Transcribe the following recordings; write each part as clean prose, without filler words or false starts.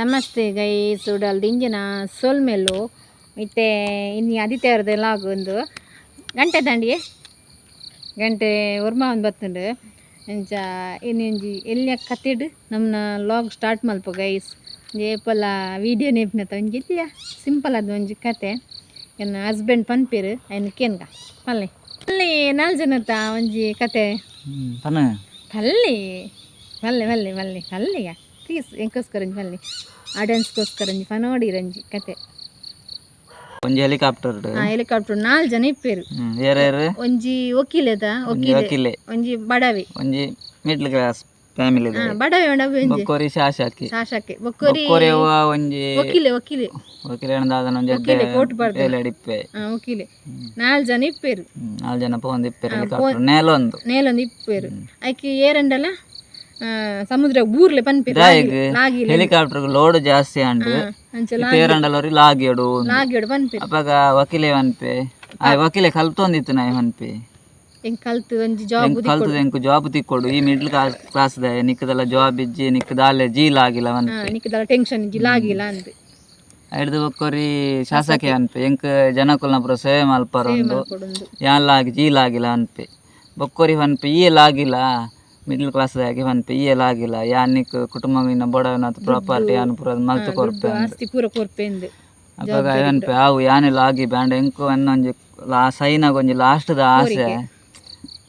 ನಮಸ್ತೆ ಗೈಸ್ ಉಡಲ್ದು ಇಂಜಿನ ಸೋಲ್ಮೇಲು ಮತ್ತು ಇನ್ನು ಆದಿತ್ಯವಾರದೆಲ್ಲ ಆಗೊಂದು ಗಂಟೆ ದಾಂಡಿಗೆ ಗಂಟೆ ಒರ್ಮ ಒಂದು ಬತ್ತುಂಡು ಎಂಚ ಇನ್ನೊಂಜಿ ಎಲ್ಲಿಯ ಕತ್ತಿಡು ನಮ್ಮನ್ನ ಲಾಗ್ ಸ್ಟಾರ್ಟ್ ಮಲ್ಪ ಗೈಸ್ ಏಪಲ್ಲ ವೀಡಿಯೋ ನೇಪಿನತ್ತ ಒಂಜಿ ಇಲ್ಲಿಯ ಸಿಂಪಲ್ ಅದು ಒಂಜಿ ಕತೆ ನನ್ನ ಹಸ್ಬೆಂಡ್ ಪನ್ಪೇರು ಅಯ್ನ ಕೇನ್ಗ ಪಲ್ಲೆ ಅಲ್ಲಿ 4 ಜನತ್ತ ಒಂಜಿ ಕತೆ ಪಲ್ಲೆ ಪಲ್ಲೆ ಪಲ್ಲೆ ಪಲ್ಲೆಗ ಪ್ಲೀಸ್ ಎಂಕೋಸ್ಕರ ಒಂಜಿ ಪಲ್ಲೆ ಆಡಿಯನ್ಸ್ಗೋಸ್ಕರ ಒಂಜಿ ಪನೋಡಿ ರಂಜಿ ಕತೆ ಒಂಜಿ ಹೆಲಿಕಾಪ್ಟರ್ ಹೆಲಿಕಾಪ್ಟರ್ 4 ಜನ ಇಪ್ಪೇರು ಒಂಜಿ ವಕೀಲೆದ ವಕೀಲೆ ಒಂಜಿ ಬಡವೆ ಒಂಜಿ ಮಿಡ್ಲ್ ಕ್ಲಾಸ್ ಫ್ಯಾಮಿಲಿ ಬಡವೆ ಒಂಜಿ ಬೊಕ್ಕೋರಿ ಶಾಶಾಕಿ ಬೊಕ್ಕೋರಿ ಒಂಜಿ ವಕೀಲೆ ದಾದನ ಒಂಜಿ ವಕೀಲೆ ಕೋರ್ಟ್ ಬರ್ದೆ ಡಿಪ್ಪೆ ವಕೀಲೆ 4 ಜನ ಇಪ್ಪೇರು 4 ಜನ ಪೋಂದು ಇಪ್ಪೇರು ಹೆಲಿಕಾಪ್ಟರ್ ನೇಲೊಂದು ಇಪ್ಪೇರು ಐಕಿ ಏರಂಡಲ ಸಮುದ್ರ ಬೂರ್ಲೆ ಪನ್ಪೇರು ಹೆಲಿಕಾಪ್ಟರ್ ಲೋಡ್ ಜಾಸ್ತಿ ಅಂಡು ತೇರಂಡಲೋರಿ ಲಾಗಿಯೋಡು ಪನ್ಪೇರು ಅಪಗ ವಕೀಲೆ ವನ್ಪೆ ವಕೀಲೆ ಕಲ್ತೊಂದಿತ್ತು ನಾಯಿ ವನ್ಪೆ ಕಲ್ತು ಒಂಜಿ ಜಾಬ್ ಕಲ್ತದ ಎಂಕು ಜಾಬ್ ತಿಕ್ಕೊಡು ಈ ಮಿಡ್ಲ್ ಕ್ಲಾಸ್ ದ ನಿಕ್ಕದಲ್ಲ ಜಾಬ್ ಇಜ್ಜಿ ನಿಕ್ಕದಾಲೆ ಜೀಲ ಆಗಿಲ್ಲ ವನ್ಪೆ ನಿಕ್ಕದಲ್ಲ ಟೆನ್ಷನ್ ಜೀಲ ಆಗಿಲ್ಲ ಅಂದ್ ಹಿಡ್ದು ಬೊಕ್ಕೋರಿ ಶಾಸಕಿ ಅನ್ಪೆ ಎಂಕ್ ಜನಕುಲ್ನ ಪುರ ಸೇವೆ ಮಲ್ಪರೊಂದು ಯಾನ್ಲಾಗಿ ಜೀಲ ಆಗಿಲ್ಲ ಅನ್ಪೆ ಬೊಕ್ಕೋರಿ ವನ್ಪೆ ಈಯಲಾಗಿಲ್ಲ ಮಿಡ್ಲ್ ಕ್ಲಾಸ್ ದಾಗಿ ವನ್ಪೆ ಈಯಲಾಗಿಲ್ಲ ಯಾನಿಕ್ ಕುಟುಂಬವಿನ ಬೊಡವಿನ ಪ್ರಾಪರ್ಟಿ ಯಾನ್ ಪುರ ಮಲ್ತು ಕೊರ್ಪೆ ಆಸ್ತಿ ಪೂರ ಕೊರ್ಪೆ ಅಂದ್ ಅಪಗ ವನ್ಪೆ ಆವು ಯಾನೆಲ್ಲ ಆಗಿ ಬ್ಯಾಂಡ ಎಂಕು ಅನ್ನೊಂಜಿ ಸೈನಾಗ ಒಂಜಿ ಲಾಸ್ಟ್ ದ ಆಸೆ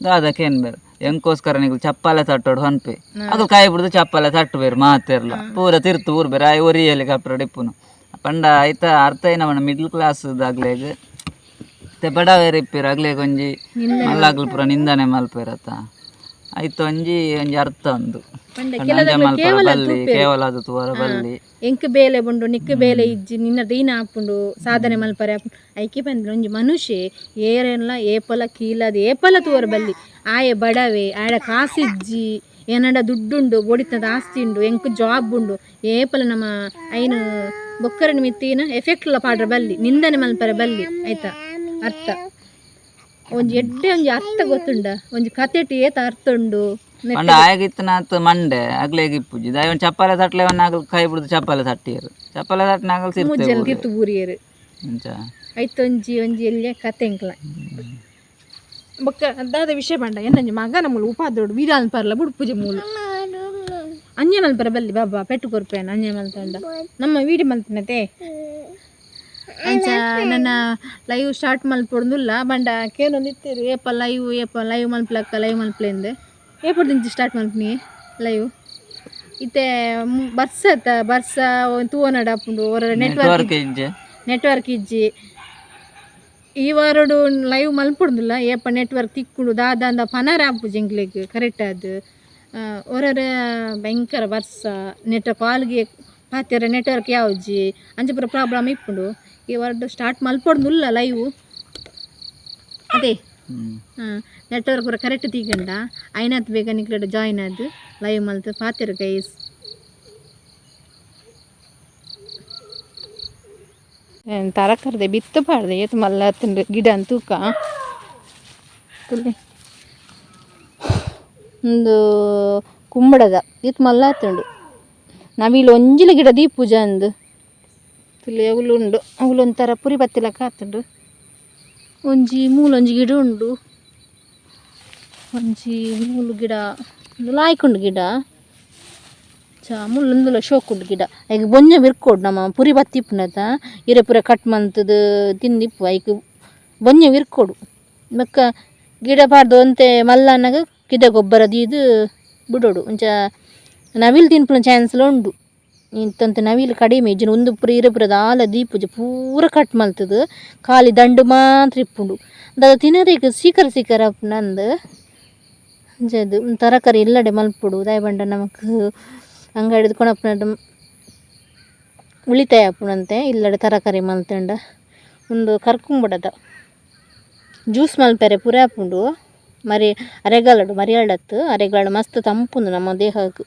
ದಾದಕ್ಕೆ ಏನ್ ಬೇರೆ ಎಂಕೋಸ್ಕರ ನೀವು ಚಪ್ಪಾಲೆ ತಟ್ಟೋಡು ಹೊನ್ಪೆ ಅದು ಕಾಯಿ ಬಿಡ್ದು ಚಪ್ಪಾಲೆ ತಟ್ಟು ಬೇರೆ ಮಾತಿರ್ಲ ಪೂರ ತಿರ್ತು ಊರು ಬೇರೆ ಒರಿ ಹೆಲಿಕಾಪ್ಟರ್ ಡಿಪ್ಪುನು ಪಂಡ ಆಯ್ತಾ ಅರ್ಥ ಏನವಣ್ಣ ಮಿಡ್ಲ್ ಕ್ಲಾಸ್ ದಾಗ್ಲೇಗ ಬಡವೇರು ಇಪ್ಪಿರ ಆಗ್ಲೇಗ ಒಂಜಿ ಮಲ್ಲಾಗ್ಲು ಪೂರ ನಿಂದನೆ ಮಲ್ಪೇರತ್ತ ಆಯ್ತು ಒಂಜಿ ಅರ್ಥ ಒಂದು ಬಲ್ಲಿ ಕೇವಲ ಅದು ತೂರ ಬಲ್ಲಿ ಎಂಕ್ ಬೇಲೆ ಬಂಡು ನಿಕ್ ಬೇಲೆ ಇಜ್ಜಿ ನಿನ್ನ ದೀನ ಹಾಪುಂಡು ಸಾಧನೆ ಮಲ್ಪರೆ ಐಕಿ ಬಂದ್ರೆ ಒಂಜಿ ಮನುಷ್ಯ ಏರೆಲ್ಲ ಏಪಲ ಕೀಲದ ಏಪಲ ತೂರ ಬಲ್ಲಿ ಆಯ ಬಡವೆ ಆಡ ಕಾಸಿಜ್ಜಿ ಏನಡ ದುಡ್ಡುಂಡು ಬೋಡಿತದ ಆಸ್ತಿ ಉಂಡು ಎಂಕ್ ಜಾಬ್ ಉಂಡು ಏಪಲ ನಮ್ಮ ಐನು ಬೊಕ್ಕರನ ಮಿತ್ತಿನ ಎಫೆಕ್ಟ್ಲ ಪಾಡ್ರ ಬಲ್ಲಿ ನಿಂದನೆ ಮಲ್ಪರೆ ಬಲ್ಲಿ ಆಯ್ತಾ ಅರ್ಥ ಒಂಜಿ ಎಡ್ಡೆ ಒಂಜಿ ಅರ್ಥ ಗೊತ್ತುಂಡ ಒಂಜಿ ಕತೆಟಿ ಏತ ಅರ್ಥ ಉಂಡು ಆಗಿತ್ತು ಮಂಡೆ ಆಗ್ಲೇಗಿಪ್ಪುಜಿ ದೈವನ್ ಚಪ್ಪಾಲೆ ತಟ್ಲೆವನ್ನ ಆಗಲ್ ಕೈ ಬಿಡುದು ಚಪ್ಪಾಲೆ ತಟ್ಟಿಯರು ಚಪ್ಪಾಲೆ ತಟ್ಟಿನಾಗಲ್ ತಿರ್ತು ಬೂರಿಯರು ಆಯ್ತು ಒಂಜಿ ಎಲ್ಲಿಯ ಕತೆ ಎಂಕ್ಲ ಬೊಕ್ಕ ಅದಾದ ವಿಷಯ ಬಂಡ ಏನಂಜಿ ಮಗನ ಮೂಲ ಉಪಾದೋಡು ವೀರಾನ್ ಪರ್ಲ ಬುಡ್ಪುಜೆ ಮೂಲ ಅಂಜೆ ಮಲ್ಪರ ಬಲ್ಲಿ ಬಾಬಾ ಪೆಟ್ಟು ಕೊರ್ಪೇನ ಅಂಜೆ ಮಲ್ತಂಡ ನಮ್ಮ ವೀಡಿಯೋ ಮಲ್ತಿನತೆ ಅಂಚ ನನ್ನ ಲೈವ್ ಸ್ಟಾರ್ಟ್ ಮಲ್ಪೊಂದುಲ್ಲ ಬಂಡ ಕೇಳೊಂದಿತ್ತೀರಿ ಏಪ ಲೈವ್ ಮಲ್ಪ್ಲೆಂದು ಏಪಡ್ದಿಂಚಿ ಸ್ಟಾರ್ಟ್ ಮಲ್ಪನಿ ಲೈವ್ ಇತ್ತೆ ಬರ್ಸ ತೂವನಡ ಆಪುಂಡು ಅವರ ನೆಟ್ವರ್ಕ್ ಇಜ್ಜಿ ಈ ವಾರಡು ಲೈವ್ ಮಲ್ಪೊಂದುಲ್ಲ ಏಪ ನೆಟ್ವರ್ಕ್ ತಿಕ್ಕುಡು ದಾದಂದ ಪನರ ಆಪುಜಿ ಎಂಕ್ಲೆಗ್ ಕರೆಕ್ಟ್ ಅದು ಹೊರರ ಭಯಂಕರ ಬರ್ಸ ಕಾಲ್ಗೆ ಪಾತ್ಯರ ನೆಟ್ವರ್ಕ್ ಯಾವ್ಜಿ ಅಂಚಪುರ ಪ್ರಾಬ್ಲಮ್ ಇಪ್ಪುಂಡು ಈ ವಾರಡು ಸ್ಟಾರ್ಟ್ ಮಲ್ಪೊಂದುಲ್ಲ ಲೈವ್ ಅದೇ ನೆಟ್ವರ್ಕ್ ಪೂರ ಕರೆಕ್ಟ್ ತೀಗಂಡ ಐನಾತ್ ಬೇಗ ನಿಕ್ಲೆಡ್ ಜಾಯಿನ್ ಆದ್ ಲೈವ್ ಮಲ್ತು ಪಾತಿರ ಗೈಸ್ ತರಕಾರಿ ಬಿತ್ತು ಪಾಡ್ದೆ ಏತ್ ಮಲ್ಲ ತಿಂದು ಗಿಡ ತೂಕ ಒಂದು ಕುಂಬಳದ ಇತ್ ಮಲ್ಲ ಹತ್ತುಂಡು ನಾವಿಲ್ಲಿ ಒಂಜಿಲ ಗಿಡ ದೀಪೂಜ ಅಂದು ತುಲಿ ಅವಳುಂಡು ಅವಳೊಂಥರ ಪುರಿ ಬತ್ತಿಲಕ್ಕ ಹಾತುಂಡು ಮೂಲೊಂಜಿ ಗಿಡ ಉಂಡು ಒಂಜಿ ಮೂಲು ಗಿಡ ಲಾಯ್ಕುಂಡು ಗಿಡ ಮುಳ್ಳೊಂದುಲ ಶೋಕುಂಡು ಗಿಡ ಈಗ ಬೊಂಜ ವಿರ್ಕೋಡು ನಮ್ಮ ಪುರಿ ಬತ್ತಿಪ್ಪುನತ ಇರೆ ಪೂರ ಕಟ್ ಮಂತದು ತಿಂದಿಪ್ಪು ಐಕ್ ಬೊಂಜ ವಿರ್ಕೋಡು ಬಕ್ಕ ಗಿಡ ಪಾಡ್ದು ಅಂತೆ ಮಲ್ಲನಾಗ ಗಿಡ ಗೊಬ್ಬರ ದೀದು ಬಿಡೋಡು ಒಂಚ ನವಿಲು ತಿನ್ಪುನ ಚಾನ್ಸ್ಲ ಉಂಡು ಇಂತಂತೆ ನವಿಲು ಕಡಿಮೆ ಇಜ್ಜಿನ ಒಂದು ಪುರ ಇರೆ ಪುರದ ಆಲ ದೀಪುಜ ಪೂರ ಕಟ್ ಮಲ್ತದು ಖಾಲಿ ದಂಡು ಮಾತ್ರ ಇಪ್ಪುಂಡು ದಾದ ತಿನ್ನೋದಕ್ಕೆ ಸೀಕರ ಅಪ್ಪನಂದು ಅಂಚದು ತರಕಾರಿ ಎಲ್ಲಡೆ ಮಲ್ಪುಡು ದಾಯ ಬಂಡ ನಮಕ್ ಅಂಗಡಿದು ಕೊಣಪ್ಪನ ಉಳಿತಾಯ ಆಪುಣಂತೆ ಇಲ್ಲಡೆ ತರಕಾರಿ ಮಲ್ತಂಡ ಒಂದು ಕರ್ಕುಂಬುಡದ ಜ್ಯೂಸ್ ಮಲ್ಪೆರೆ ಪೂರ ಆಪುಂಡು ಅರೆಗಾಲಡು ಮರಿಯಾಳತ್ತು ಅರೆಗಾಳು ಮಸ್ತ್ ತಂಪುಂಡು ನಮ್ಮ ದೇಹಕ್ಕೆ